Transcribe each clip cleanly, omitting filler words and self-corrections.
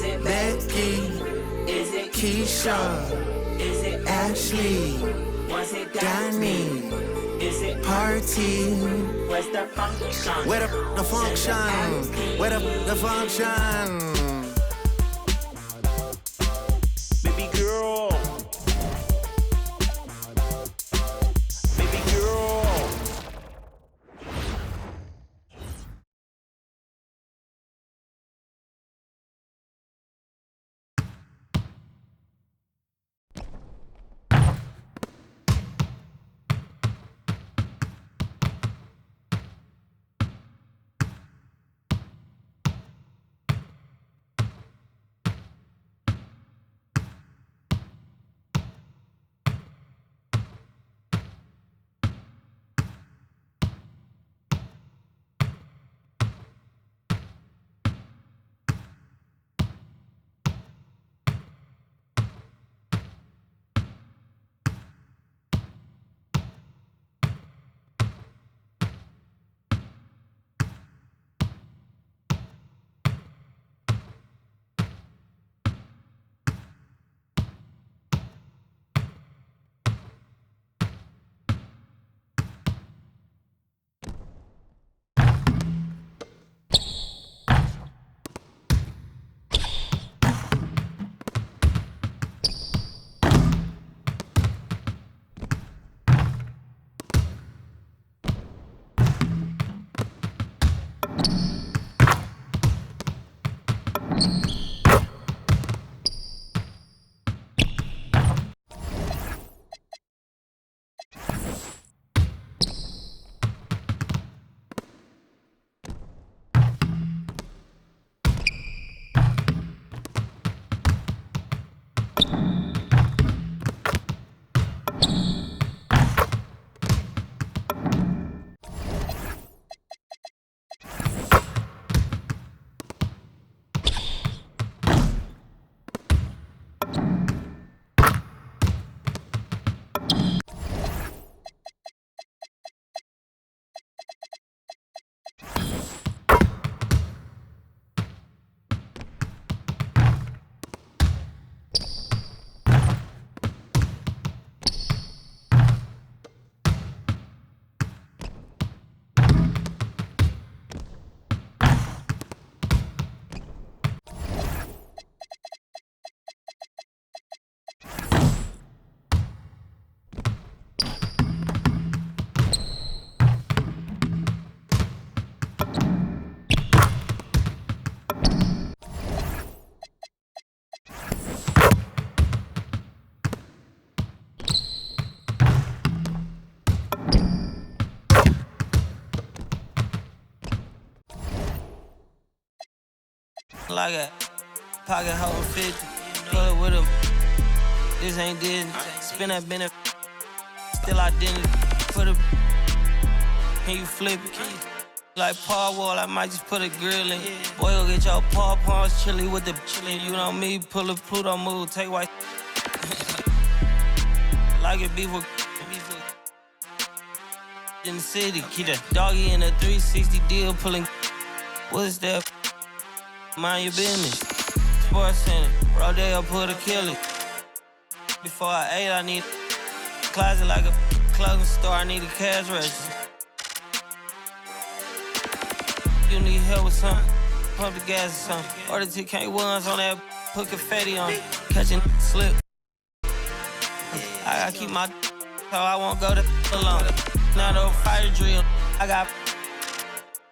it Becky? Is it Keisha? Is it Ashley? Was it Danny? Is it party? Where's the function? Where the function? Where the function? Baby girl. Baby girl. Like a pocket holding 50, pull it with him. This ain't Disney. Spin that bend it, still identity. Put it, can you flip it? Like Paul Wall, I might just put a grill in. Boy, go get your paw paws chili with the chili. You know me, pull a Pluto move, take white. Like it beef with in the city. Keep that doggy in a 360 deal, pulling. What's that? Mind your business. Sports Center, Rodeo put a kill it. Before I ate, I need a closet like a clothing store. I need a cash register. You need help with something? Pump the gas or something. Order TK1s on that, put confetti on it. Catching slip. I gotta keep my so I won't go to alone. Not no fire drill. I got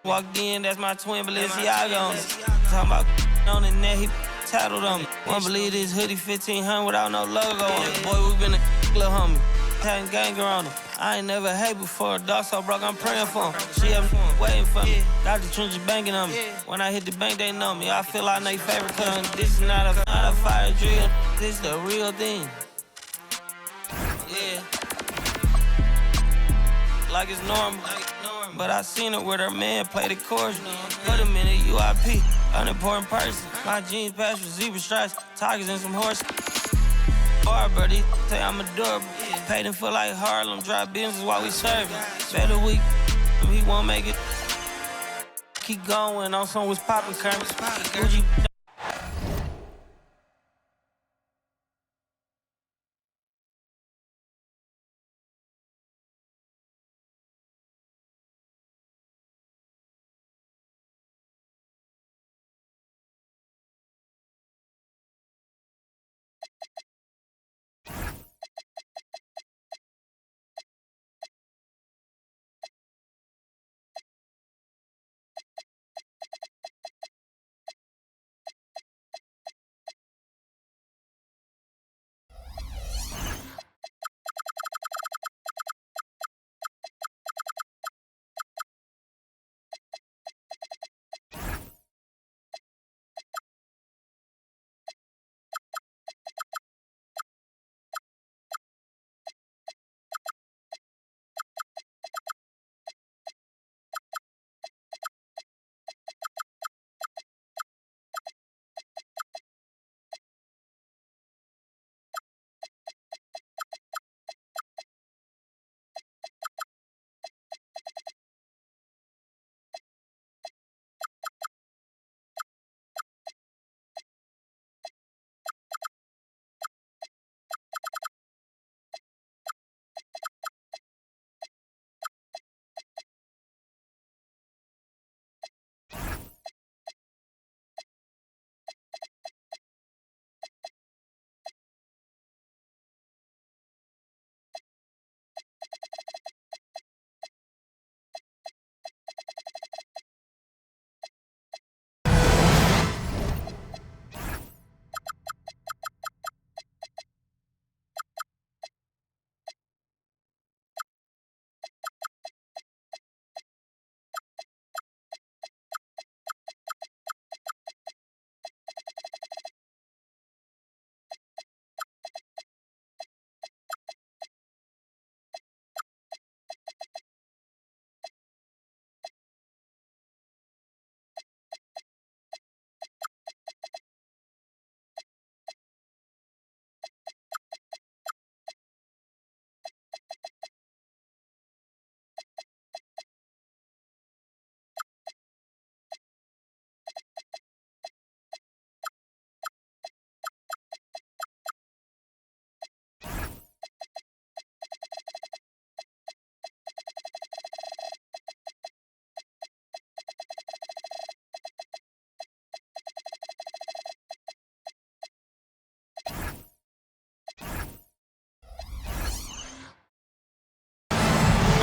walked in, that's my twin Balenciaga on it. Talking about on the net, he tattled on me. Won't believe this hoodie 1500 without no logo on it. Boy, we been a little homie. Having ganger on him. I ain't never hate before. Dog so broke, I'm praying for him. She have waiting for me. Dr. Trench is banking on me. When I hit the bank, they know me. I feel like they favorite cousin. This is not a fire drill. This is the real thing. Yeah. Like it's normal. But I seen her with her man play the chorus. Put him in a UIP, unimportant person. My jeans patched with zebra stripes, tigers and some horses. Hard, bro, these say I'm adorable. Paid him for like Harlem, drive business while we serving. Better week, he won't make it. Keep going on some was poppin' current. Gucci.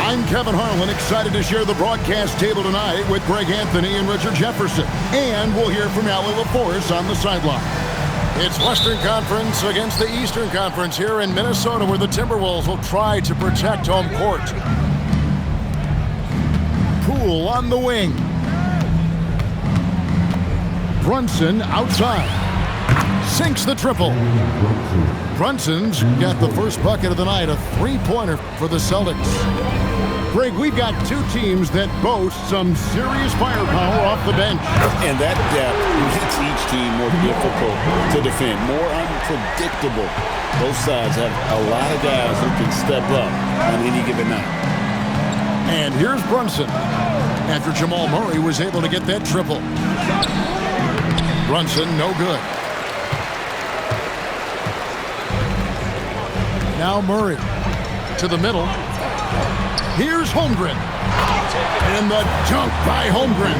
I'm Kevin Harlan, excited to share the broadcast table tonight with Greg Anthony and Richard Jefferson. And we'll hear from Allie LaForce on the sideline. It's Western Conference against the Eastern Conference here in Minnesota, where the Timberwolves will try to protect home court. Poole on the wing. Brunson outside. Sinks the triple. Brunson's got the first bucket of the night, a three-pointer for the Celtics. Greg, we've got two teams that boast some serious firepower off the bench. And that depth makes each team more difficult to defend, more unpredictable. Both sides have a lot of guys who can step up on any given night. And here's Brunson after Jamal Murray was able to get that triple. Brunson, no good. Now Murray to the middle. Here's Holmgren. And the dunk by Holmgren.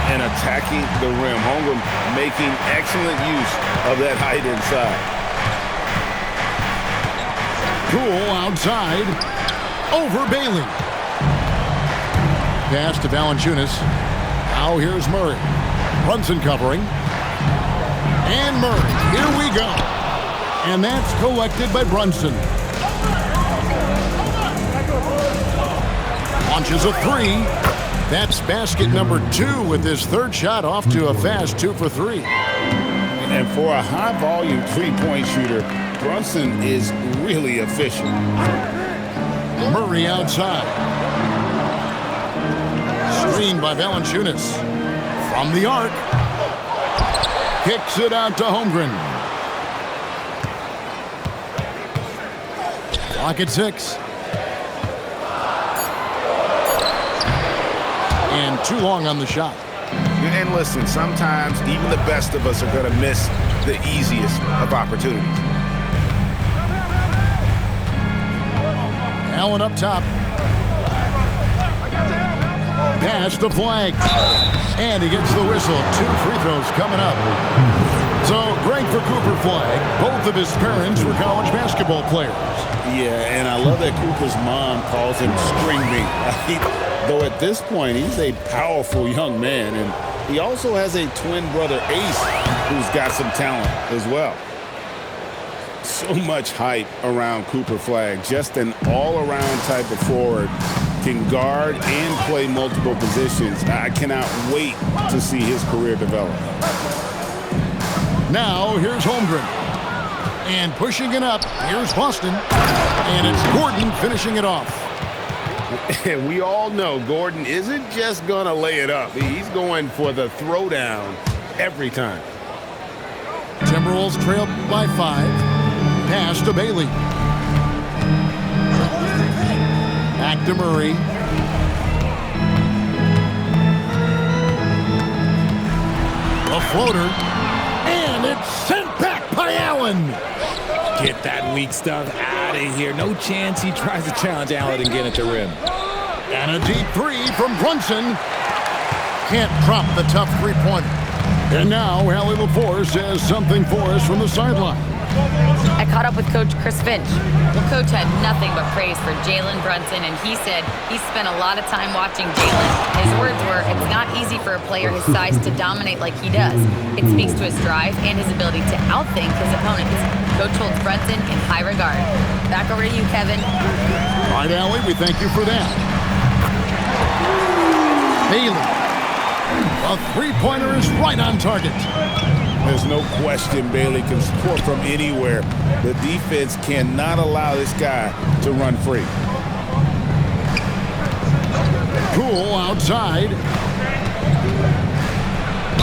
And attacking the rim. Holmgren making excellent use of that height inside. Poole outside. Over Bailey. Pass to Valanciunas. Now here's Murray. Brunson covering. And Murray. Here we go. And that's collected by Brunson. Launches a three. That's basket number 2 with his third shot off to a fast 2 for 3. And for a high-volume three-point shooter, Brunson is really efficient. Murray outside. Screened by Valanciunas. From the arc. Kicks it out to Holmgren. Clock at 6. And too long on the shot. And listen, sometimes even the best of us are going to miss the easiest of opportunities. Allen up top. Pass the flag. And he gets the whistle. 2 free throws coming up. So, great for Cooper Flag. Both of his parents were college basketball players. Yeah, and I love that Cooper's mom calls him String Bean. Though at this point, he's a powerful young man. And he also has a twin brother, Ace, who's got some talent as well. So much hype around Cooper Flag. Just an all-around type of forward. Can guard and play multiple positions. I cannot wait to see his career develop. Now, here's Holmgren. And pushing it up, here's Boston. And it's Gordon finishing it off. And we all know Gordon isn't just going to lay it up. He's going for the throwdown every time. Timberwolves trail by 5. Pass to Bailey. Back to Murray. A floater. And it's sent back by Allen. Get that weak stuff out of here. No chance he tries to challenge Allen and get at the rim. And a deep 3 from Brunson. Can't prop the tough three-pointer. And now Allie LaForce says something for us from the sideline. I caught up with Coach Chris Finch. Well, Coach had nothing but praise for Jalen Brunson, and he said he spent a lot of time watching Jalen. His words were, it's not easy for a player his size to dominate like he does. It speaks to his drive and his ability to outthink his opponents. Coach holds Brunson in high regard. Back over to you, Kevin. All right, Allie, we thank you for that. Bailey. A three-pointer is right on target. There's no question Bailey can score from anywhere. The defense cannot allow this guy to run free. Poole outside.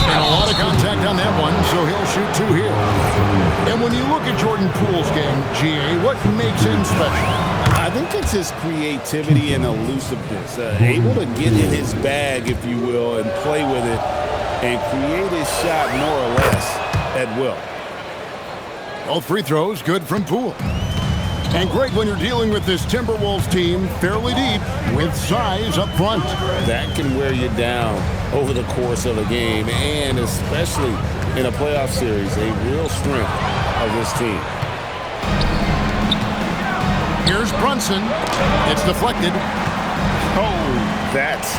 And a lot of contact on that one, so he'll shoot 2 here. And when you look at Jordan Poole's game, GA, what makes him special? I think it's his creativity and elusiveness. Able to get in his bag, if you will, and play with it and create his shot more or less at will. Both free throws good from Poole. And Greg, when you're dealing with this Timberwolves team fairly deep with size up front, that can wear you down over the course of a game, and especially in a playoff series, a real strength of this team. Here's Brunson. It's deflected. Oh, that's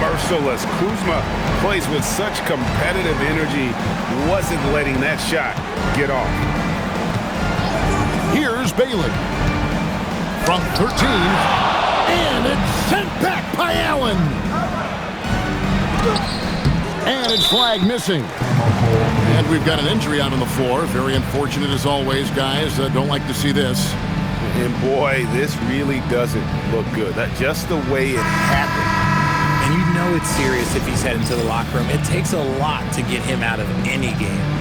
merciless. Kuzma plays with such competitive energy. Wasn't letting that shot get off. Here's Bailey. From 13. And it's sent back by Allen. And it's flag missing. And we've got an injury out on the floor. Very unfortunate as always, guys. Don't like to see this. And boy, this really doesn't look good. That's just the way it happened. And you know it's serious if he's heading to the locker room. It takes a lot to get him out of any game.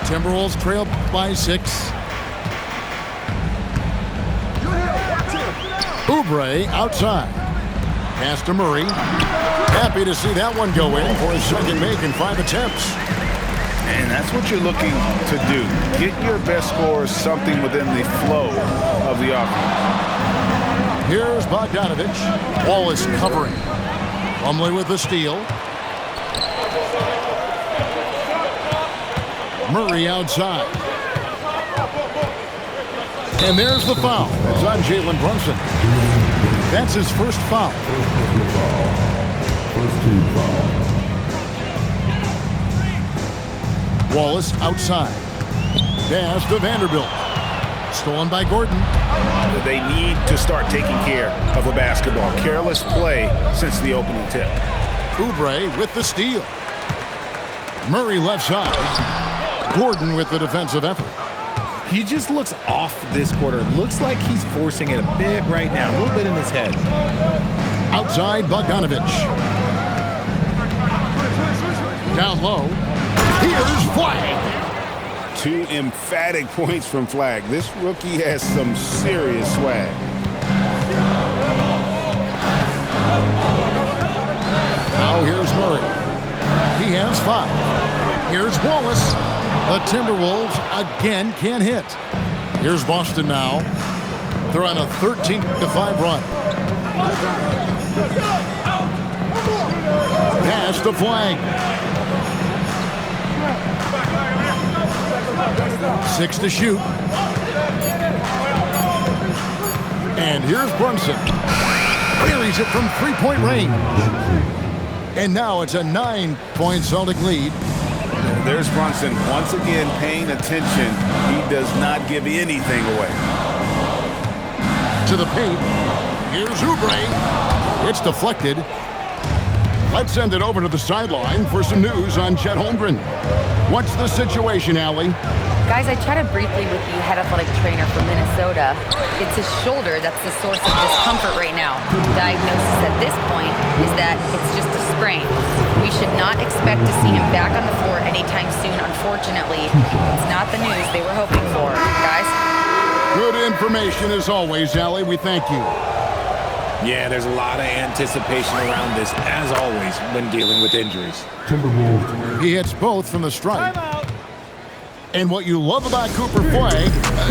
Timberwolves trail by 6. Oubre outside. Pass to Murray. Happy to see that one go in for his second make in 5 attempts. And that's what you're looking to do. Get your best scorers something within the flow of the offense. Here's Bogdanovich. Wallace covering. Plumlee with the steal. Murray outside. And there's the foul. It's on Jalen Brunson. That's his first foul. First team foul. Wallace outside. Pass to Vanderbilt. Stolen by Gordon. They need to start taking care of the basketball. Careless play since the opening tip. Oubre with the steal. Murray left side. Gordon with the defensive effort. He just looks off this quarter. Looks like he's forcing it a bit right now. A little bit in his head. Outside Bogdanovich. Down low. Here's Flag. 2 emphatic points from Flag. This rookie has some serious swag. Now here's Murray. He has 5. Here's Wallace. The Timberwolves again can't hit. Here's Boston now. They're on a 13-5 run. Pass to Flag. 6 to shoot. And here's Brunson. Buries it from 3-point range. And now it's a 9-point Celtic lead. There's Brunson once again paying attention. He does not give anything away. To the paint. Here's Oubre. It's deflected. Let's send it over to the sideline for some news on Chet Holmgren. What's the situation, Allie? Guys, I chatted briefly with the head athletic trainer from Minnesota. It's his shoulder that's the source of discomfort right now. The diagnosis at this point is that it's just a sprain. We should not expect to see him back on the floor anytime soon, unfortunately. It's not the news they were hoping for. Guys? Good information as always, Allie. We thank you. Yeah, there's a lot of anticipation around this, as always, when dealing with injuries. Timberwolves. He hits both from the stripe. And what you love about Cooper Flag,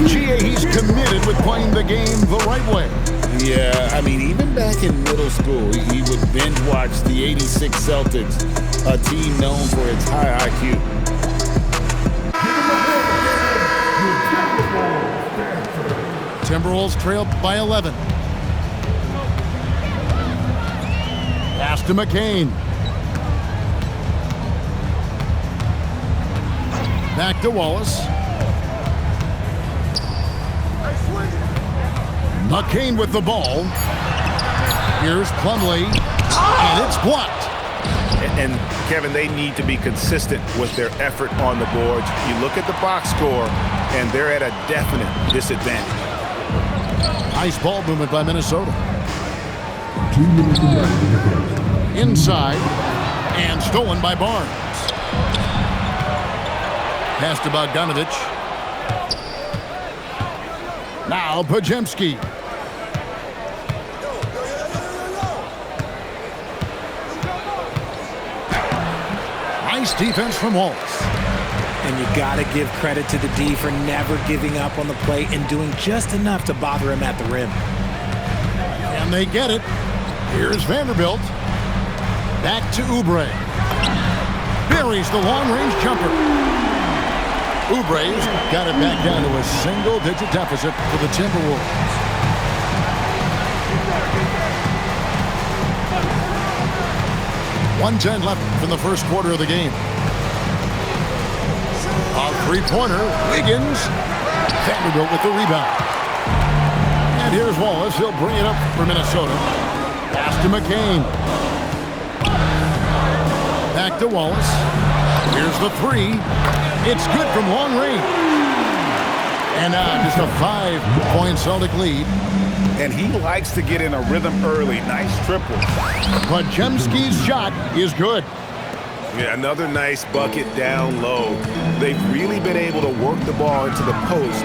he's committed with playing the game the right way. Yeah, I mean, even back in middle school, he would binge watch the '86 Celtics, a team known for its high IQ. Timberwolves trail by 11. Pass to McCain. Back to Wallace. McCain with the ball. Here's Plumlee. And it's blocked. And Kevin, they need to be consistent with their effort on the boards. You look at the box score, and they're at a definite disadvantage. Nice ball movement by Minnesota. 2 minutes left. Inside. And stolen by Barnes. Pass to Bogdanovich. Now Podziemski. Nice defense from Wallace. And you got to give credit to the D for never giving up on the plate and doing just enough to bother him at the rim. And they get it. Here's Vanderbilt. Back to Oubre. Buries the long-range jumper. Oubre's got it back down to a single-digit deficit for the Timberwolves. 1:10 left from the first quarter of the game. A three-pointer, Wiggins. Vanderbilt with the rebound. And here's Wallace. He'll bring it up for Minnesota. Pass to McCain. Back to Wallace. Here's the three. It's good from long range. And now just a 5-point Celtic lead. And he likes to get in a rhythm early. Nice triple. Podziemski's shot is good. Yeah, another nice bucket down low. They've really been able to work the ball into the post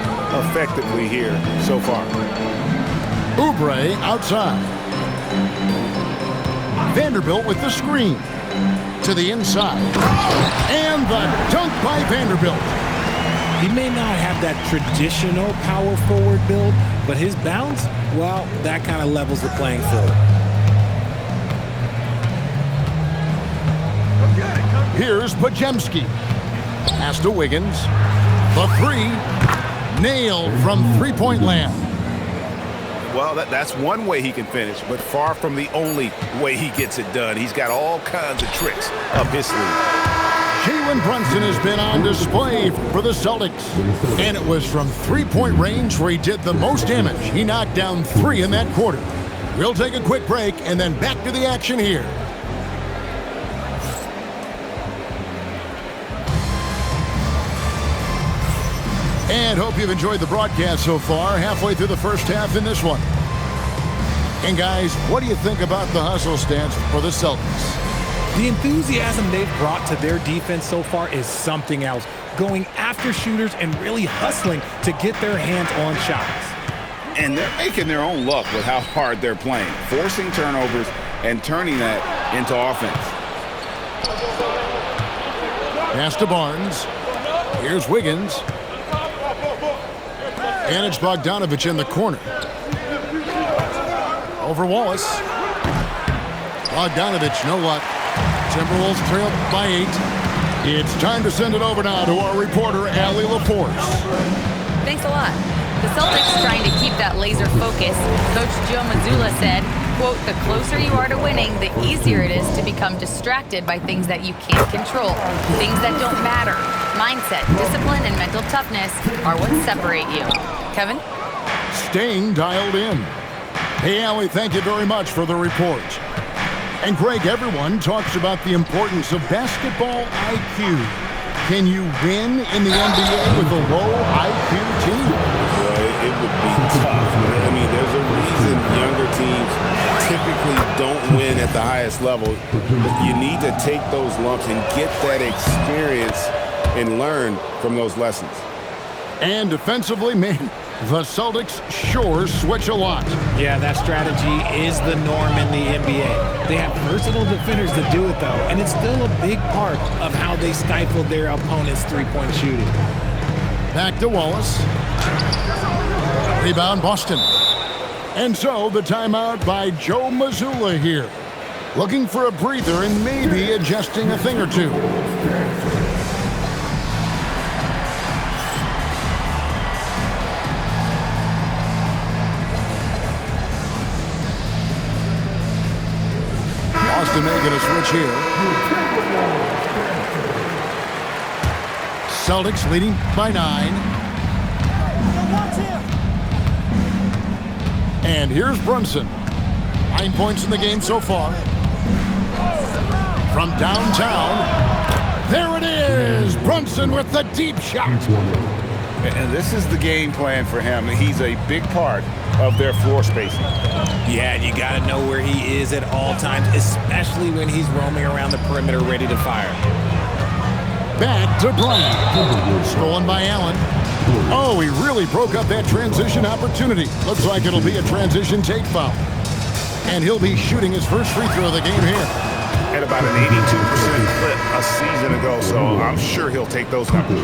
effectively here so far. Oubre outside. Vanderbilt with the screen. To the inside. And the dunk by Vanderbilt. He may not have that traditional power forward build, but his bounce, well, that kind of levels the playing field. Here's Podziemski. Pass to Wiggins. The three. Nailed from three-point land. Well, that's one way he can finish, but far from the only way he gets it done. He's got all kinds of tricks up his sleeve. Jalen Brunson has been on display for the Celtics. And it was from three-point range where he did the most damage. He knocked down 3 in that quarter. We'll take a quick break and then back to the action here. And hope you've enjoyed the broadcast so far. Halfway through the first half in this one. And guys, what do you think about the hustle stance for the Celtics? The enthusiasm they've brought to their defense so far is something else. Going after shooters and really hustling to get their hands on shots. And they're making their own luck with how hard they're playing, forcing turnovers and turning that into offense. Pass to Barnes. Here's Wiggins. And it's Bogdanovich in the corner. Over Wallace. Bogdanovich, no luck. Timberwolves trail by 8. It's time to send it over now to our reporter, Allie LaForce. Thanks a lot. The Celtics trying to keep that laser focus. Coach Joe Mazzulla said, quote, "The closer you are to winning, the easier it is to become distracted by things that you can't control, things that don't matter. Mindset, discipline, and mental toughness are what separate you." Kevin? Staying dialed in. Hey, Allie, thank you very much for the report. And Greg, everyone talks about the importance of basketball IQ. Can you win in the NBA with a low IQ team? Well, it would be tough. I mean, there's a reason younger teams typically don't win at the highest level. You need to take those lumps and get that experience and learn from those lessons. And defensively, man, the Celtics sure switch a lot. Yeah, that strategy is the norm in the NBA. They have versatile defenders that do it, though, and it's still a big part of how they stifle their opponent's three-point shooting. Back to Wallace. Rebound, Boston. And so the timeout by Joe Mazzulla here. Looking for a breather and maybe adjusting a thing or two. Boston making a switch here. Celtics leading by 9. And here's Brunson. 9 points in the game so far. From downtown, there it is! Brunson with the deep shot. And this is the game plan for him. He's a big part of their floor spacing. Yeah, and you got to know where he is at all times, especially when he's roaming around the perimeter ready to fire. Back to Bryant. Stolen by Allen. Oh, he really broke up that transition opportunity. Looks like it'll be a transition take foul. And he'll be shooting his first free throw of the game here. At about an 82% clip. a season ago, so I'm sure he'll take those numbers.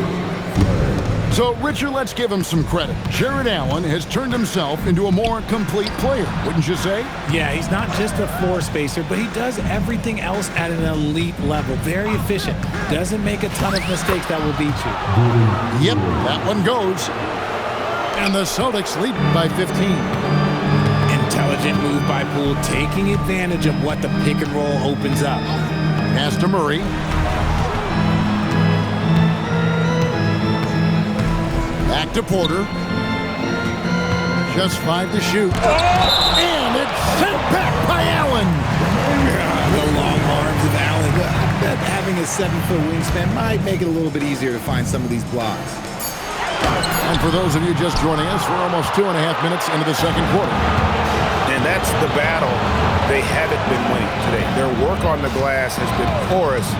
So, Richard, let's give him some credit. Jared Allen has turned himself into a more complete player, wouldn't you say? Yeah, he's not just a floor spacer, but he does everything else at an elite level. Very efficient. Doesn't make a ton of mistakes that will beat you. Yep, that one goes. And the Celtics lead by 15. Intelligent move by Poole, taking advantage of what the pick and roll opens up. Pass to Murray. Back to Porter. Just 5 to shoot. And it's sent back by Allen. The long arms of Allen. I bet having a 7-foot wingspan might make it a little bit easier to find some of these blocks. And for those of you just joining us, we're almost 2.5 minutes into the second quarter. And that's the battle they haven't been winning today. Their work on the glass has been porous,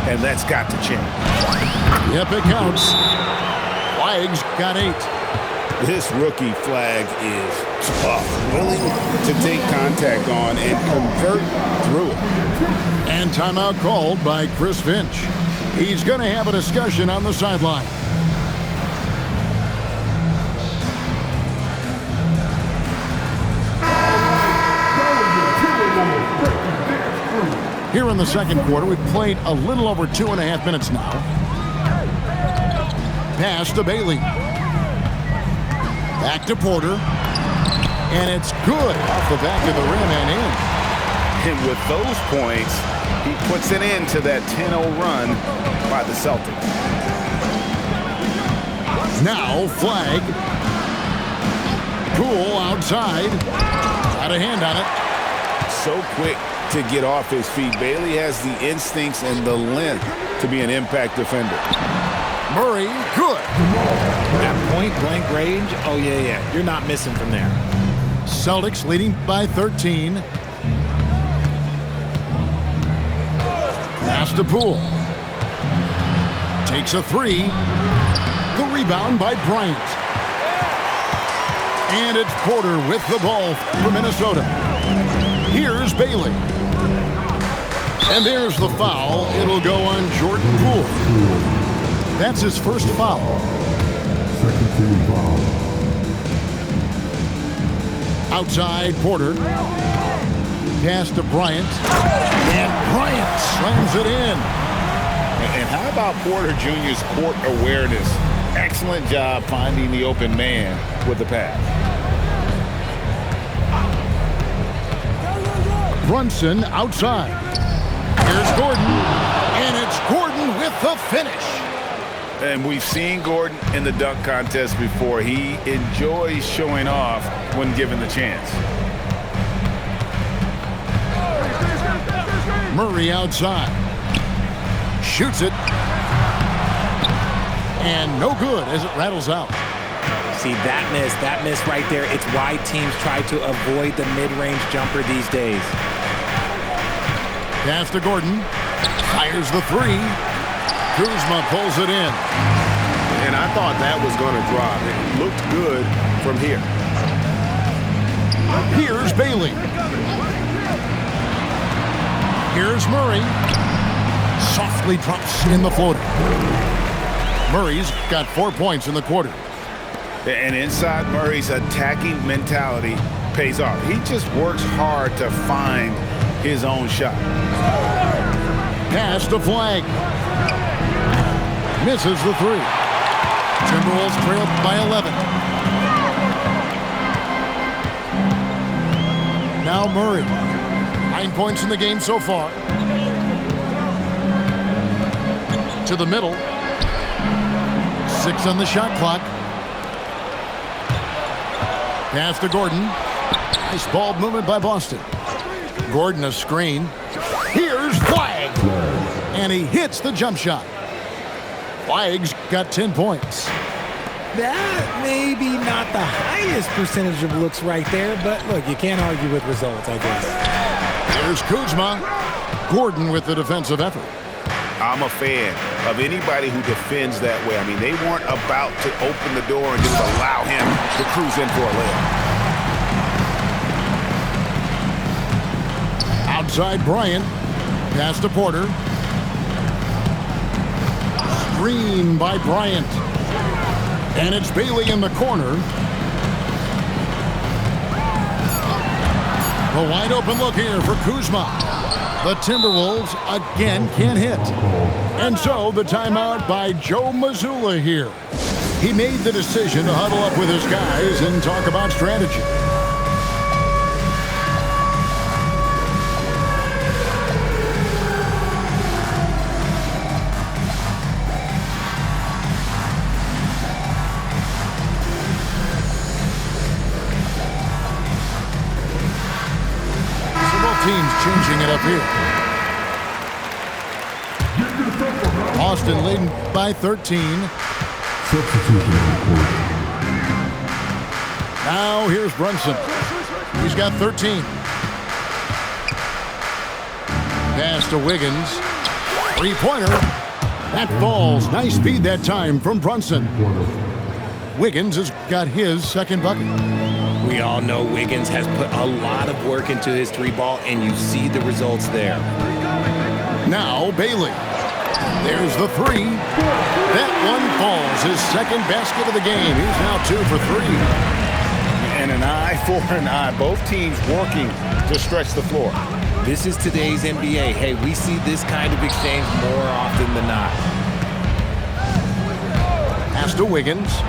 and that's got to change. Yep, it counts. Flag's got 8. This rookie flag is tough, willing to take contact on and convert through it. And timeout called by Chris Finch. He's going to have a discussion on the sideline. Here in the second quarter, we've played a little over 2.5 minutes now. Pass to Bailey. Back to Porter. And it's good off the back of the rim and in. And with those points, he puts an end to that 10-0 run by the Celtics. Now Flag. Poole outside. Got a hand on it. So quick to get off his feet. Bailey has the instincts and the length to be an impact defender. Murray, good. At point-blank range, oh, yeah. You're not missing from there. Celtics leading by 13. Pass to Poole. Takes a 3. The rebound by Bryant. And it's Porter with the ball for Minnesota. Here's Bailey. And there's the foul. It'll go on Jordan Poole. That's his first foul. Second team foul. Outside Porter. Pass to Bryant. And Bryant slams it in. And how about Porter Jr.'s court awareness? Excellent job finding the open man with the pass. Brunson outside. Here's Gordon. And it's Gordon with the finish. And we've seen Gordon in the dunk contest before. He enjoys showing off when given the chance. Murray outside. Shoots it. And no good as it rattles out. See, that miss right there, it's why teams try to avoid the mid-range jumper these days. Pass to Gordon. Fires the 3. Kuzma pulls it in. And I thought that was going to drop. It looked good from here. Here's Bailey. Here's Murray. Softly drops in the floater. Murray's got 4 points in the quarter. And inside Murray's attacking mentality pays off. He just works hard to find his own shot. Pass to Flag. Misses the 3. Timberwolves trail by 11. Now Murray. 9 points in the game so far. To the middle. 6 on the shot clock. Pass to Gordon. Nice ball movement by Boston. Gordon a screen. Here's Flag. And he hits the jump shot. Flag's got 10 points. That may be not the highest percentage of looks right there, but look, you can't argue with results, I guess. Here's Kuzma. Gordon with the defensive effort. I'm a fan of anybody who defends that way. I mean, they weren't about to open the door and just allow him to cruise in for a layup. Outside Bryant. Pass to Porter. Screen by Bryant. And it's Bailey in the corner. The wide open look here for Kuzma. The Timberwolves again can't hit. And so the timeout by Joe Mazzulla here. He made the decision to huddle up with his guys and talk about strategy. Teams changing it up here. Austin leading by 13. Now here's Brunson. He's got 13. Pass to Wiggins. Three-pointer. That falls. Nice speed that time from Brunson. Wiggins has got his second bucket. We all know Wiggins has put a lot of work into his three ball, and you see the results there. Now Bailey. There's the three. That one falls. His second basket of the game. He's now 2 for 3. And an eye for an eye. Both teams working to stretch the floor. This is today's NBA. Hey, we see this kind of exchange more often than not. Pass to Wiggins.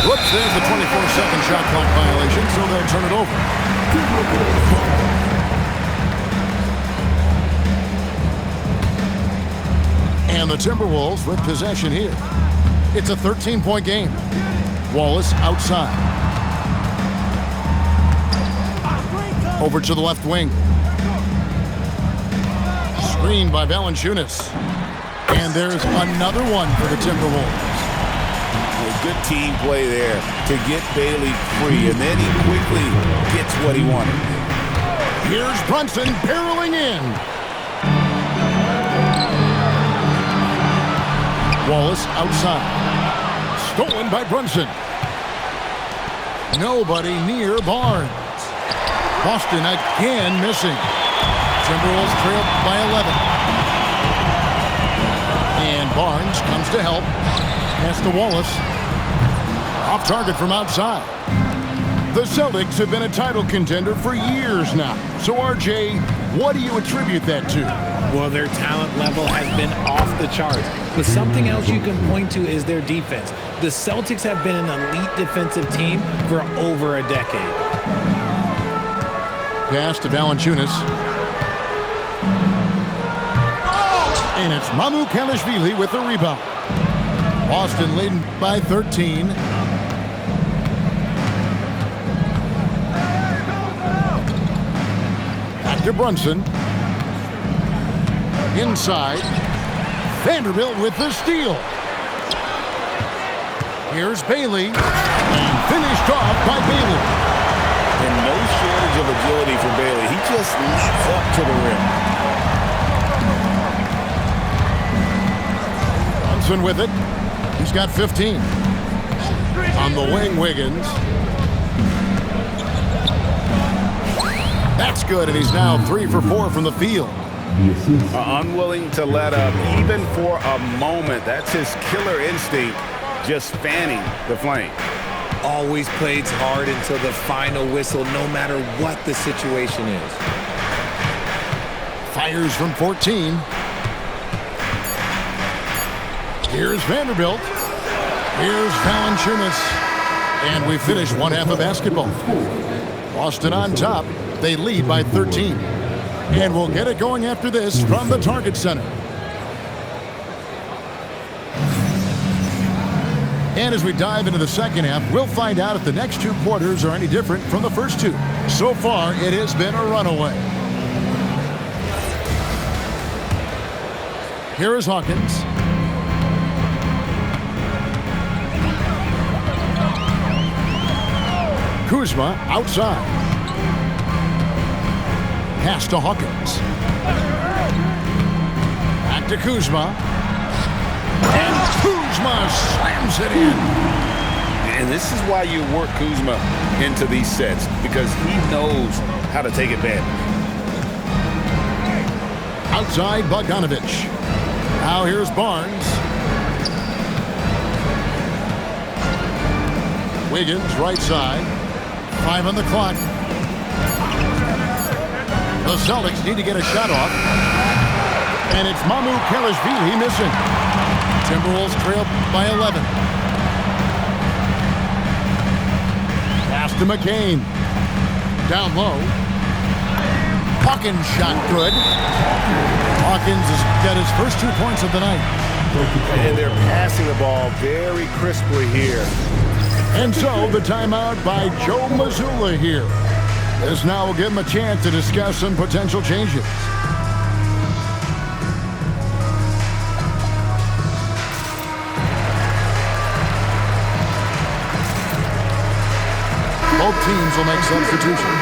Whoops, there's the 24-second shot clock violation, so they'll turn it over. And the Timberwolves with possession here. It's a 13-point game. Wallace outside. Over to the left wing. Screened by Valanciunas. And there's another one for the Timberwolves. Good team play there to get Bailey free, and then he quickly gets what he wanted. Here's Brunson barreling in. Wallace outside. Stolen by Brunson. Nobody near Barnes. Boston again missing. Timberwolves trail by 11. And Barnes comes to help. Pass to Wallace. Off target from outside. The Celtics have been a title contender for years now. So, RJ, what do you attribute that to? Well, their talent level has been off the charts. But something else you can point to is their defense. The Celtics have been an elite defensive team for over a decade. Pass to Valanciunas. And it's Mamba2k with the rebound. Boston leading by 13. Back to Brunson. Inside. Vanderbilt with the steal. Here's Bailey. And finished off by Bailey. And no shortage of agility for Bailey. He just leaps up to the rim. Brunson with it. He's got 15. On the wing, Wiggins. That's good, and he's now 3 for 4 from the field. Unwilling to let up, even for a moment. That's his killer instinct, just fanning the flame. Always plays hard until the final whistle, no matter what the situation is. Fires from 14. Here's Vanderbilt. Here's Valanciunas. And we finish one half of basketball. Boston on top. They lead by 13. And we'll get it going after this from the Target Center. And as we dive into the second half, we'll find out if the next 2 quarters are any different from the first 2. So far, it has been a runaway. Here is Hawkins. Kuzma outside. Pass to Hawkins. Back to Kuzma. And Kuzma slams it in. And this is why you work Kuzma into these sets, because he knows how to take advantage. Outside Bogdanovich. Now here's Barnes. Wiggins right side. 5 on the clock. The Celtics need to get a shot off. And it's Mamba2k missing. Timberwolves trail by 11. Pass to McCain. Down low. Hawkins shot good. Hawkins has got his first 2 points of the night. And they're passing the ball very crisply here. And so the timeout by Joe Mazzulla here. This now will give him a chance to discuss some potential changes. Both teams will make substitutions.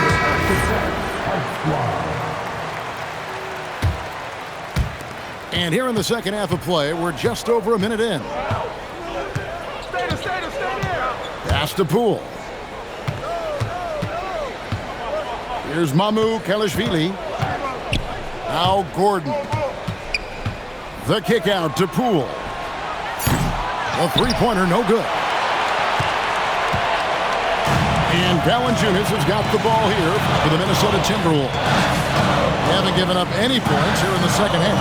And here in the second half of play, we're just over a minute in. Pass to Poole. Here's Mamba2k. Now Gordon. The kick out to Poole. A three-pointer, no good. And Valanciunas has got the ball here for the Minnesota Timberwolves. They haven't given up any points here in the second half.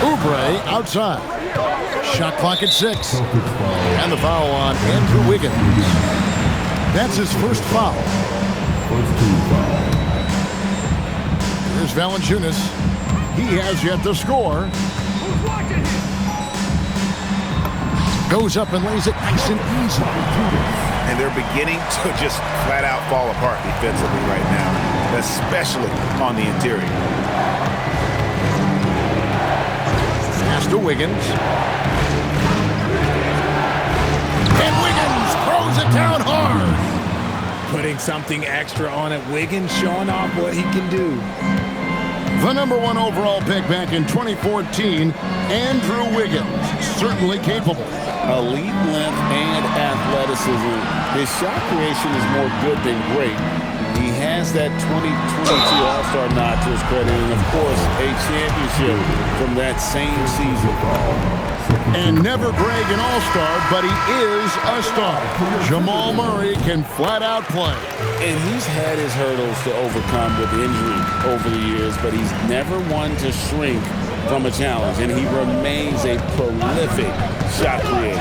Oubre outside. Shot clock at 6. And the foul on Andrew Wiggins. That's his first foul. Here's Valanciunas. He has yet to score. Goes up and lays it nice and easy. And they're beginning to just flat out fall apart defensively right now, especially on the interior. Pass to Wiggins. And Wiggins throws it down hard. Putting something extra on it. Wiggins showing off what he can do. The number 1 overall pick back in 2014, Andrew Wiggins, certainly capable. Elite length and athleticism. His shot creation is more good than great. He has that 2022 All-Star nod to his credit, and of course, a championship from that same season. And never brag an All-Star, but he is a star. Jamal Murray can flat out play. And he's had his hurdles to overcome with injury over the years, but he's never one to shrink from a challenge, and he remains a prolific shot creator.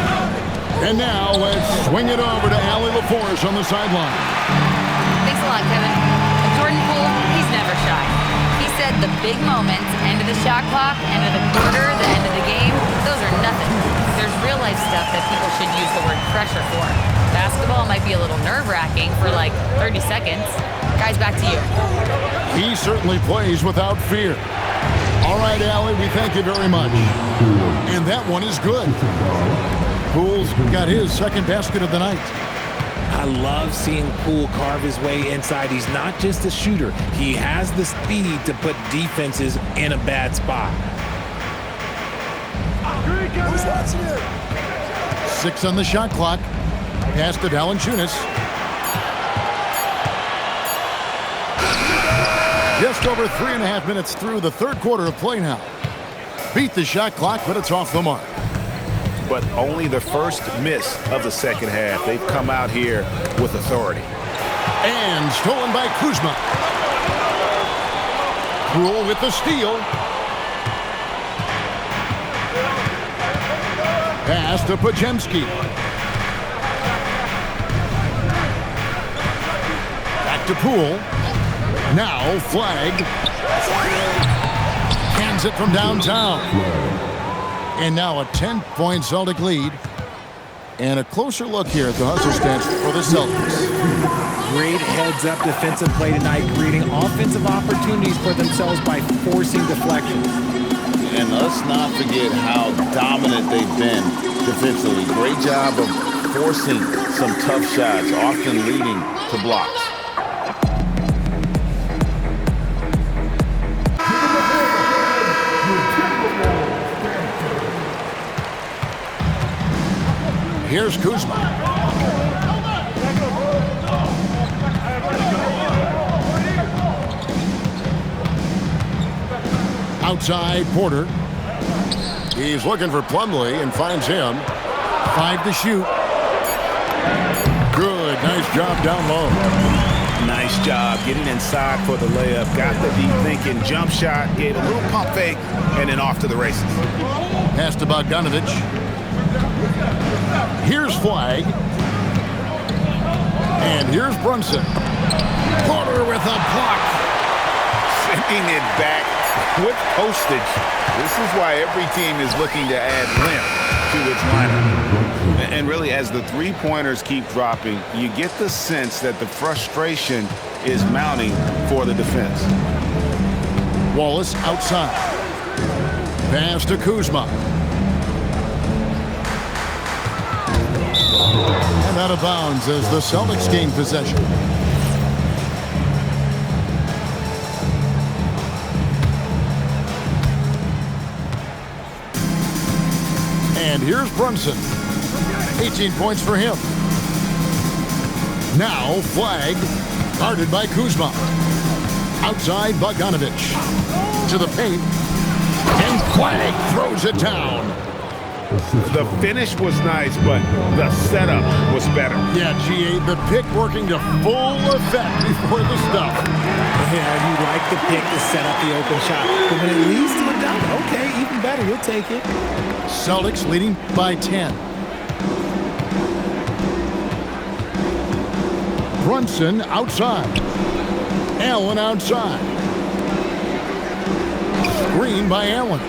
And now let's swing it over to Allie LaForce on the sideline. Thanks a lot, Kevin. And Jordan Poole, he's never shy. He said the big moments, end of the shot clock, end of the quarter, the end of the game, those are nothing. There's real life stuff stuff that people should use the word pressure for. Basketball might be a little nerve-wracking for like 30 seconds. Guys, back to you. He certainly plays without fear. All right, Allie, we thank you very much. And that one is good. Poole's got his second basket of the night. I love seeing Poole carve his way inside. He's not just a shooter. He has the speed to put defenses in a bad spot. Who's watching it? 6 on the shot clock. Pass to Valanciunas. Just over 3.5 minutes through the third quarter of play now. Beat the shot clock, but it's off the mark. But only the first miss of the second half. They've come out here with authority. And stolen by Kuzma. Poole with the steal. Pass to Podziemski. Back to Poole. Now flag. Hands it from downtown. And now a 10-point Celtic lead. And a closer look here at the hustle stats for the Celtics. Great heads-up defensive play tonight, creating offensive opportunities for themselves by forcing deflections. And let's not forget how dominant they've been defensively. Great job of forcing some tough shots, often leading to blocks. Here's Kuzma. Outside, Porter. He's looking for Plumlee and finds him. 5 to shoot. Good, nice job down low. Nice job getting inside for the layup. Got the deep thinking jump shot, gave a little pump fake, and then off to the races. Pass to Bogdanovich. Here's Flag. And here's Brunson. Porter with a block. Sending it back with postage. This is why every team is looking to add length to its lineup. And really, as the three-pointers keep dropping, you get the sense that the frustration is mounting for the defense. Wallace outside. Pass to Kuzma. And out of bounds as the Celtics gain possession. And here's Brunson. 18 points for him. Now Flag, guarded by Kuzma. Outside Bogdanovich. To the paint. And Flag throws it down. The finish was nice, but the setup was better. Yeah, GA, the pick working to full effect before the stuff. Yeah, you like the pick to set up the open shot. But when it leads to a dunk, okay, even better, you'll take it. Celtics leading by 10. Brunson outside. Allen outside. Screen by Allen.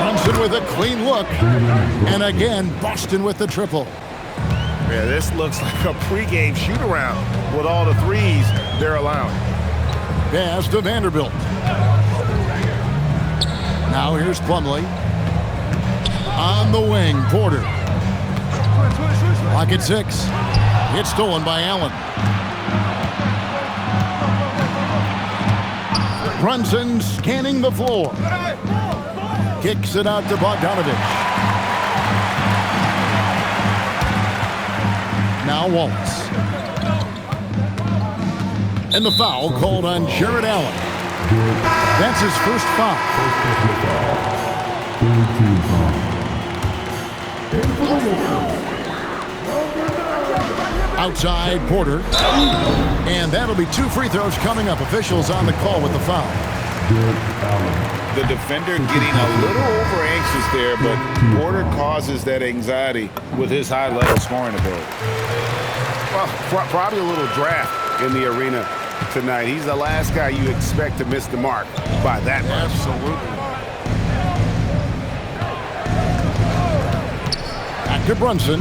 Brunson with a clean look. And again, Boston with the triple. Yeah, this looks like a pregame shoot-around with all the threes they're allowing. Pass to Vanderbilt. Now here's Plumlee. On the wing, Porter. Clock at 6. It's stolen by Allen. Brunson scanning the floor. Kicks it out to Bogdanovich. Now Wallace. And the foul called on Jared Allen. That's his first foul. Outside Porter. And that'll be 2 free throws coming up. Officials on the call with the foul. The defender getting a little over anxious there, but Porter causes that anxiety with his high-level scoring ability. Well, probably a little draft in the arena tonight. He's the last guy you expect to miss the mark by that much. Absolutely. Back to Brunson.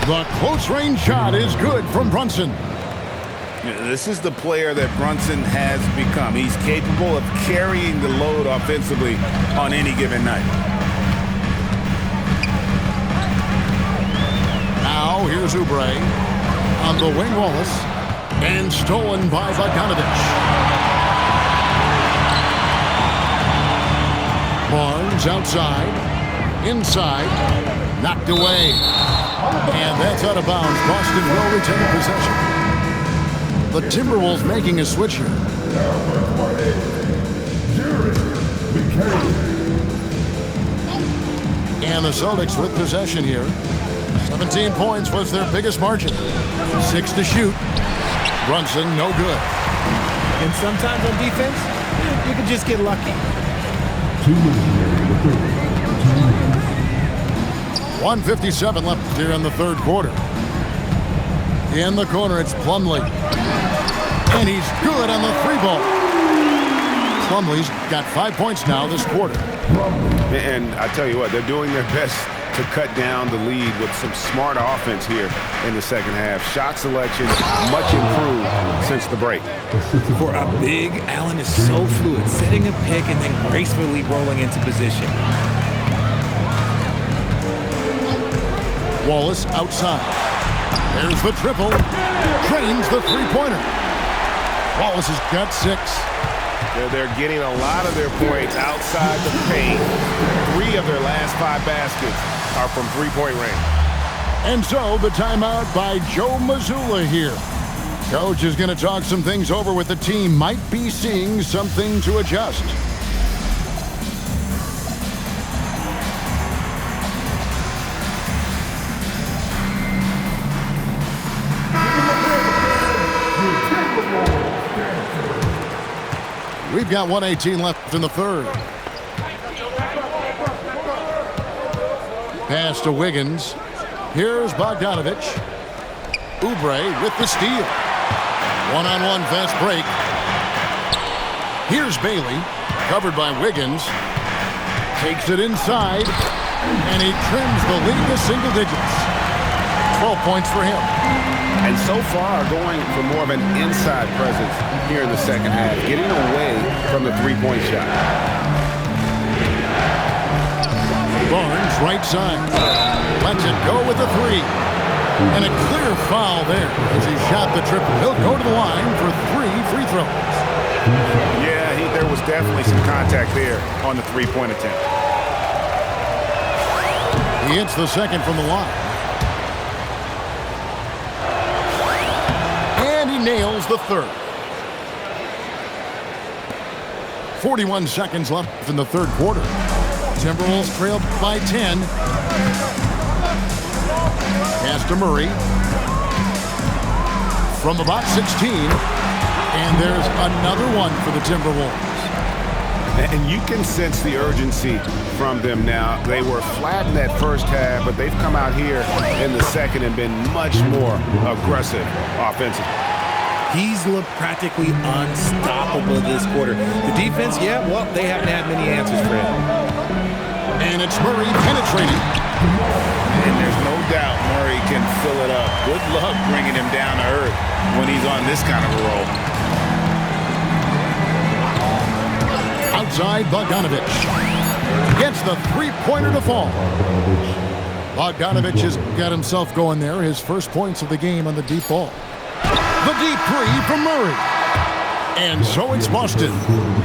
The close-range shot is good from Brunson. This is the player that Brunson has become. He's capable of carrying the load offensively on any given night. Now here's Oubre. On the wing, Wallace. And stolen by Bogdanovich. Barnes outside. Inside. Knocked away. And that's out of bounds. Boston will retain possession. The Timberwolves making a switch here. And the Celtics with possession here. 17 points was their biggest margin. 6 to shoot. Brunson, no good. And sometimes on defense, you can just get lucky. 1:57 left here in the third quarter. In the corner, it's Plumlee. And he's good on the three ball. Plumlee's got 5 points now this quarter. And I tell you what, they're doing their best to cut down the lead with some smart offense here in the second half. Shot selection much improved since the break. For a big, Allen is so fluid, setting a pick and then gracefully rolling into position. Wallace outside. There's the triple. Drains the three-pointer. Wallace has got 6. They're getting a lot of their points outside the paint. 3 of their last 5 baskets are from three-point range. And so the timeout by Joe Mazzulla here. Coach is going to talk some things over with the team. Might be seeing something to adjust. We've got 1:18 left in the third. Pass to Wiggins. Here's Bogdanovich. Oubre with the steal. One-on-one fast break. Here's Bailey. Covered by Wiggins. Takes it inside. And he trims the lead to single digits. 12 points for him. And so far, going for more of an inside presence here in the second half, getting away from the three-point shot. Barnes, right side. Lets it go with the 3. And a clear foul there as he shot the triple. He'll go to the line for 3 free throws. Yeah, there was definitely some contact there on the three-point attempt. He hits the second from the line. Nails the third. 41 seconds left in the third quarter. Timberwolves trailed by 10. Pass to Murray. From about 16. And there's another one for the Timberwolves. And you can sense the urgency from them now. They were flat in that first half, but they've come out here in the second and been much more aggressive offensively. He's looked practically unstoppable this quarter. The defense, yeah, well, they haven't had many answers for him. And it's Murray penetrating. And there's no doubt Murray can fill it up. Good luck bringing him down to earth when he's on this kind of a roll. Outside, Bogdanovich gets the three-pointer to fall. Bogdanovich has got himself going there. His first points of the game on the deep ball. The deep 3 from Murray. And so it's Boston.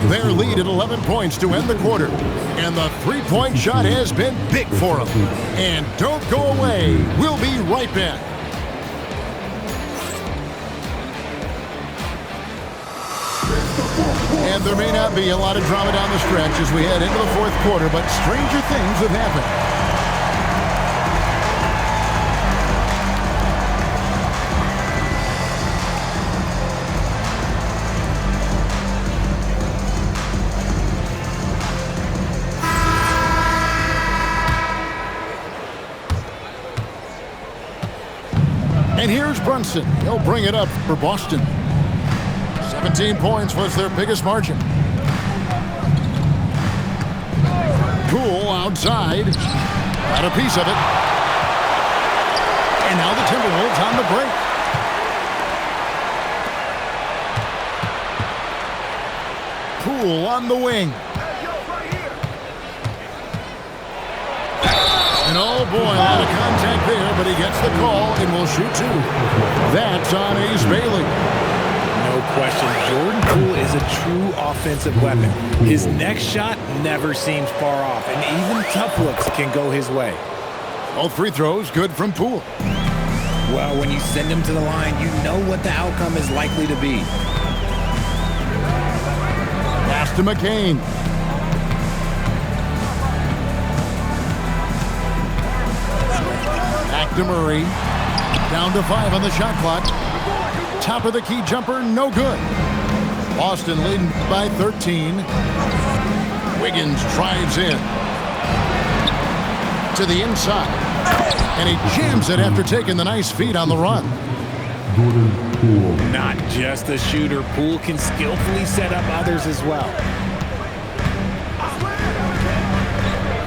Their lead at 11 points to end the quarter. And the three-point shot has been big for them. And don't go away. We'll be right back. And there may not be a lot of drama down the stretch as we head into the fourth quarter, but stranger things have happened. And here's Brunson. He'll bring it up for Boston. 17 points was their biggest margin. Poole outside. Got a piece of it. And now the Timberwolves on the break. Poole on the wing. And oh boy, a lot of contact there, but he gets the call and will shoot two. That's on Ace Bailey. No question, Jordan Poole is a true offensive weapon. His next shot never seems far off, and even tough looks can go his way. Both free throws good from Poole. Well, when you send him to the line, you know what the outcome is likely to be. Pass to McCain. Back to Murray. Down to 5 on the shot clock. Top of the key jumper, no good. Boston leading by 13. Wiggins drives in. To the inside. And he jams it after taking the nice feed on the run. Not just a shooter, Poole can skillfully set up others as well.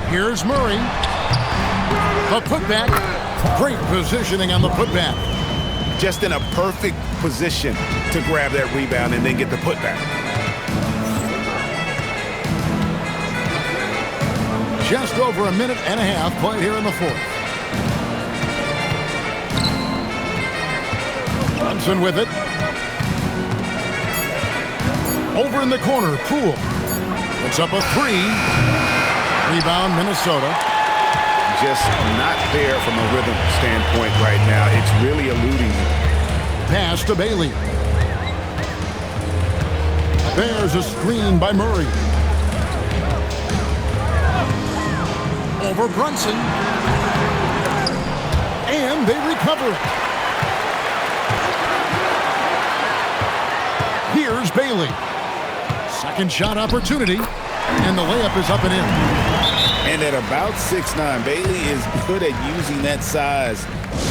Here's Murray. The putback. Great positioning on the putback. Just in a perfect position to grab that rebound and then get the putback. Just over a minute and a half played here in the fourth. Brunson with it. Over in the corner, Poole. Puts up a 3. Rebound, Minnesota. Just not there from a rhythm standpoint right now. It's really eluding him. Pass to Bailey. There's a screen by Murray. Over Brunson. And they recover it. Here's Bailey. Second shot opportunity. And the layup is up and in. And at about 6'9", Bailey is good at using that size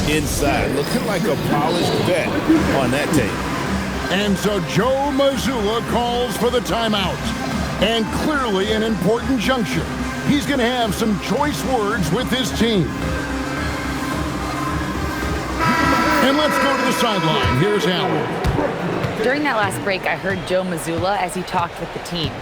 inside. Looking like a polished vet on that tape. And so Joe Mazzulla calls for the timeout. And clearly an important juncture. He's going to have some choice words with his team. And let's go to the sideline. Here's Allen. During that last break, I heard Joe Mazzulla as he talked with the team.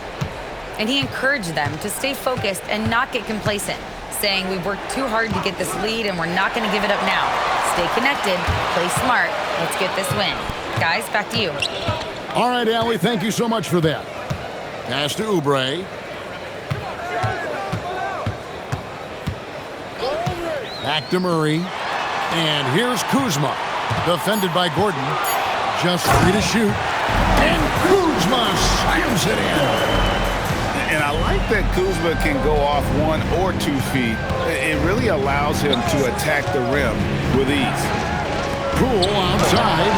And he encouraged them to stay focused and not get complacent, saying we worked too hard to get this lead and we're not going to give it up now. Stay connected, play smart, let's get this win. Guys, back to you. All right, Allie, thank you so much for that. Pass to Oubre. Back to Murray. And here's Kuzma, defended by Gordon. Just 3 to shoot. And Kuzma slams it in. And I like that Kuzma can go off 1 or 2 feet. It really allows him to attack the rim with ease. Poole outside.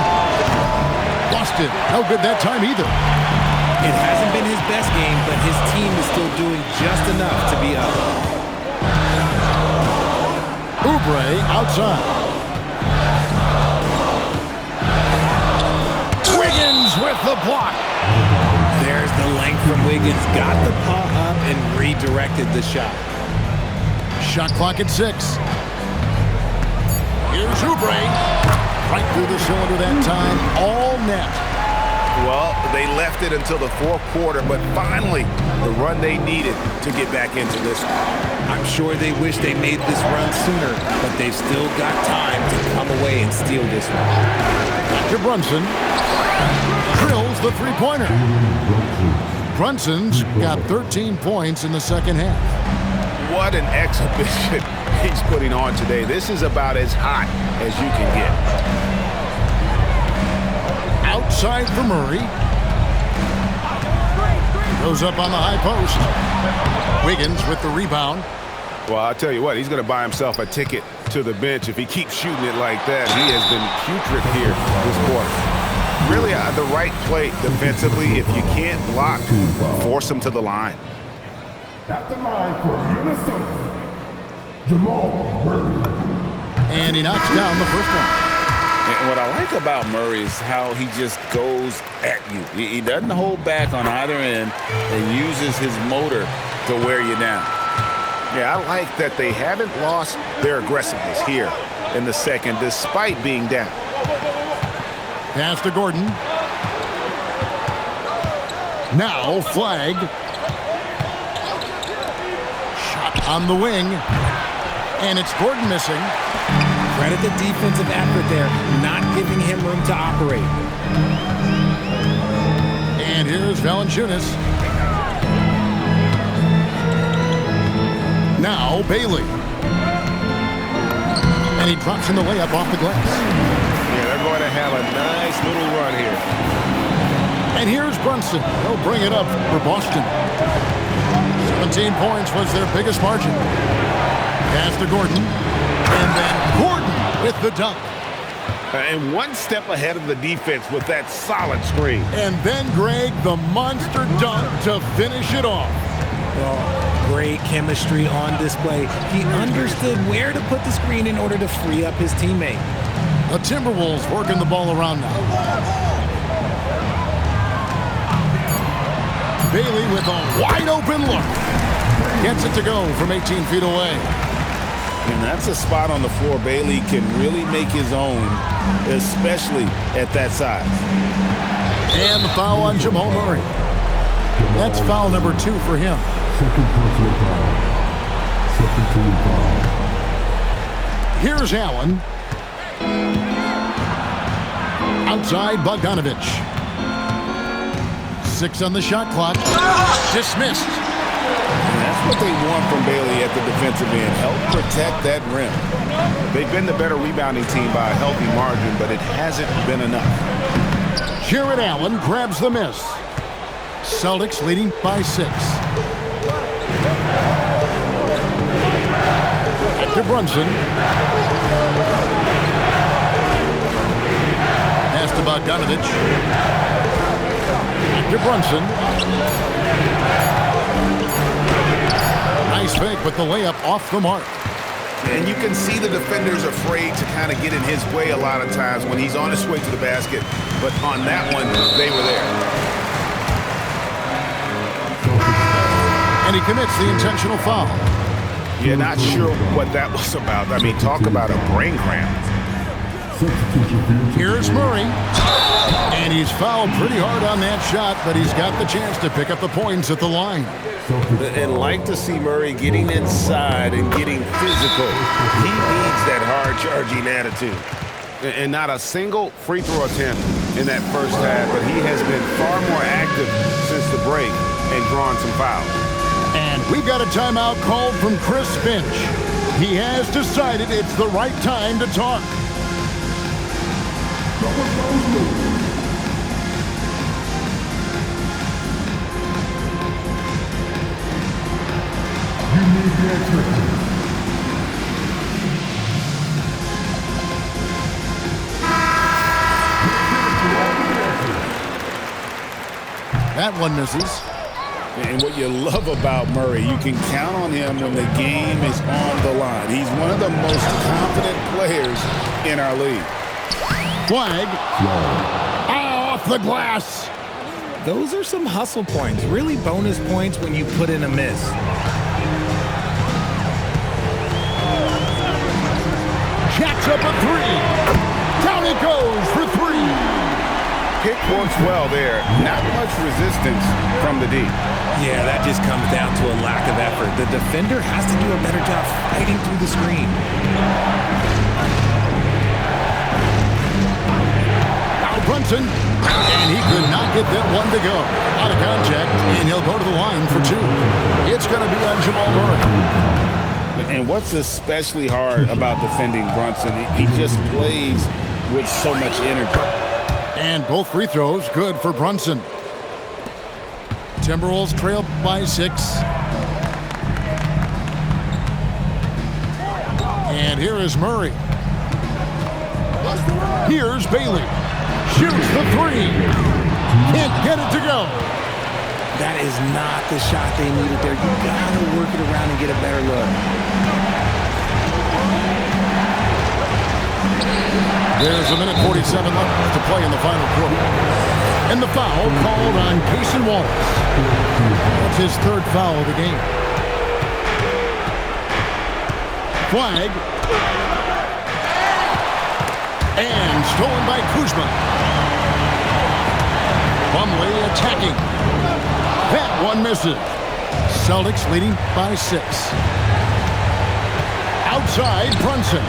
Busted. No good that time either. It hasn't been his best game, but his team is still doing just enough to be up. Oubre outside. Wiggins with the block. There's the length from Wiggins. Got the paw up and redirected the shot. Shot clock at 6. Here's Oubre. Right through the cylinder that time. All net. Well, they left it until the fourth quarter, but finally the run they needed to get back into this one. I'm sure they wish they made this run sooner, but they've still got time to come away and steal this one. To Brunson. Drills the three-pointer. Brunson's got 13 points in the second half. What an exhibition he's putting on today. This is about as hot as you can get. Outside for Murray. Goes up on the high post. Wiggins with the rebound. Well, I'll tell you what, he's going to buy himself a ticket to the bench if he keeps shooting it like that. He has been putrid here this quarter. Really the right play defensively. If you can't block, force him to the line. At the line for Minnesota, Jamal Murray. And he knocks down the first one. And what I like about Murray is how he just goes at you. He doesn't hold back on either end and uses his motor to wear you down. Yeah, I like that they haven't lost their aggressiveness here in the second despite being down. Pass to Gordon. Now flag. Shot on the wing. And it's Gordon missing. Credit the defensive effort there, not giving him room to operate. And here's Valanciunas. Now Bailey. And he drops in the layup off the glass. Yeah, they're going to have a nice little run here. And here's Brunson. He'll bring it up for Boston. 17 points was their biggest margin. Pass to Gordon. And then Gordon with the dunk. And one step ahead of the defense with that solid screen. And then Greg, the monster dunk to finish it off. Well, great chemistry on display. He understood where to put the screen in order to free up his teammate. The Timberwolves working the ball around now. Bailey with a wide open look. Gets it to go from 18 feet away. And that's a spot on the floor Bailey can really make his own, especially at that size. And the foul on Jamal Murray. That's foul number 2 for him. Here's Allen. Outside Bogdanovich. 6 on the shot clock. Dismissed. And that's what they want from Bailey at the defensive end. Help protect that rim. They've been the better rebounding team by a healthy margin, but it hasn't been enough. Jared Allen grabs the miss. Celtics leading by 6. Back to Brunson. Pass to Bogdanovich. Back to Brunson. Nice fake, but the layup off the mark. And you can see the defenders afraid to kind of get in his way a lot of times when he's on his way to the basket. But on that one, they were there. And he commits the intentional foul. Yeah, not sure what that was about. I mean, talk about a brain cramp. Here's Murray. And he's fouled pretty hard on that shot, but he's got the chance to pick up the points at the line. And like to see Murray getting inside and getting physical. He needs that hard-charging attitude. And not a single free throw attempt in that first half, but he has been far more active since the break and drawn some fouls. And we've got a timeout called from Chris Finch. He has decided it's the right time to talk. That one misses. And what you love about Murray, you can count on him when the game is on the line. He's one of the most confident players in our league. Flag. Off the glass. Those are some hustle points, really bonus points when you put in a miss. Jacks up a 3. Down it goes for 3. Pick works well there. Not much resistance from the D. Yeah, that just comes down to a lack of effort. The defender has to do a better job fighting through the screen. Now Brunson, and he could not get that one to go. Out of contact, and he'll go to the line for 2. It's going to be on Jamal Murray. And what's especially hard about defending Brunson, he just plays with so much energy. And both free throws good for Brunson. Timberwolves trail by 6. And here is Murray. Here's Bailey. Shoots the 3. Can't get it to go. That is not the shot they needed there. You gotta work it around and get a better look. There's a minute 47 left to play in the final quarter. And the foul called on Cason Wallace. That's his 3rd foul of the game. Flag. stolen by Kuzma. Plumlee attacking. That one misses. Celtics leading by 6. Outside, Brunson.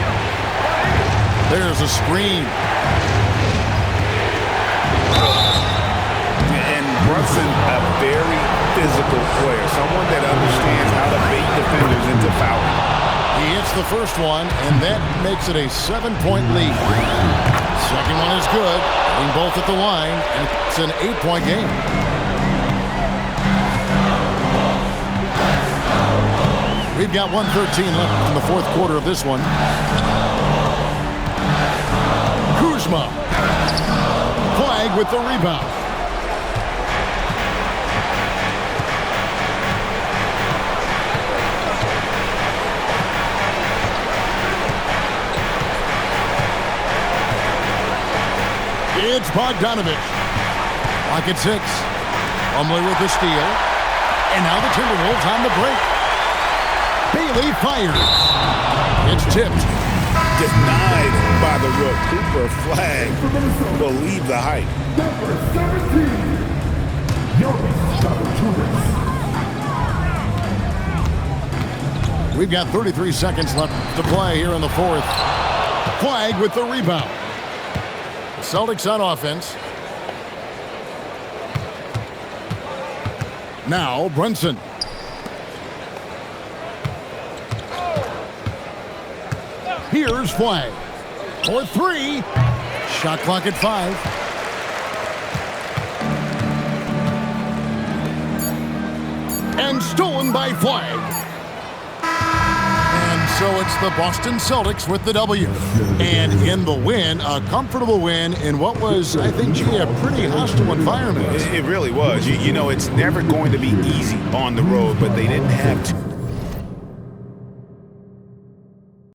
There's a screen. And Brunson, a very physical player, someone that understands how to bait defenders into fouling. He hits the first one, and that makes it a 7-point lead. Second one is good. Hitting both at the line, and it's an 8-point game. We've got 1:13 left in the fourth quarter of this one. Kuzma. Flag with the rebound. It's Bogdanovich. Lock at 6. Plumlee with the steal. And now the Timberwolves on the break. Bailey fires. It's tipped. Denied by the rook. Cooper flag will leave the height. Number 17, Jonas Valanciunas. We've got 33 seconds left to play here in the fourth. Flag with the rebound. Celtics on offense. Now Brunson. Here's Flag. For 3. Shot clock at 5. And stolen by Flag. And so it's the Boston Celtics with the W. And in the win, a comfortable win in what was, I think, a pretty hostile environment. It really was. You know, it's never going to be easy on the road, but they didn't have to.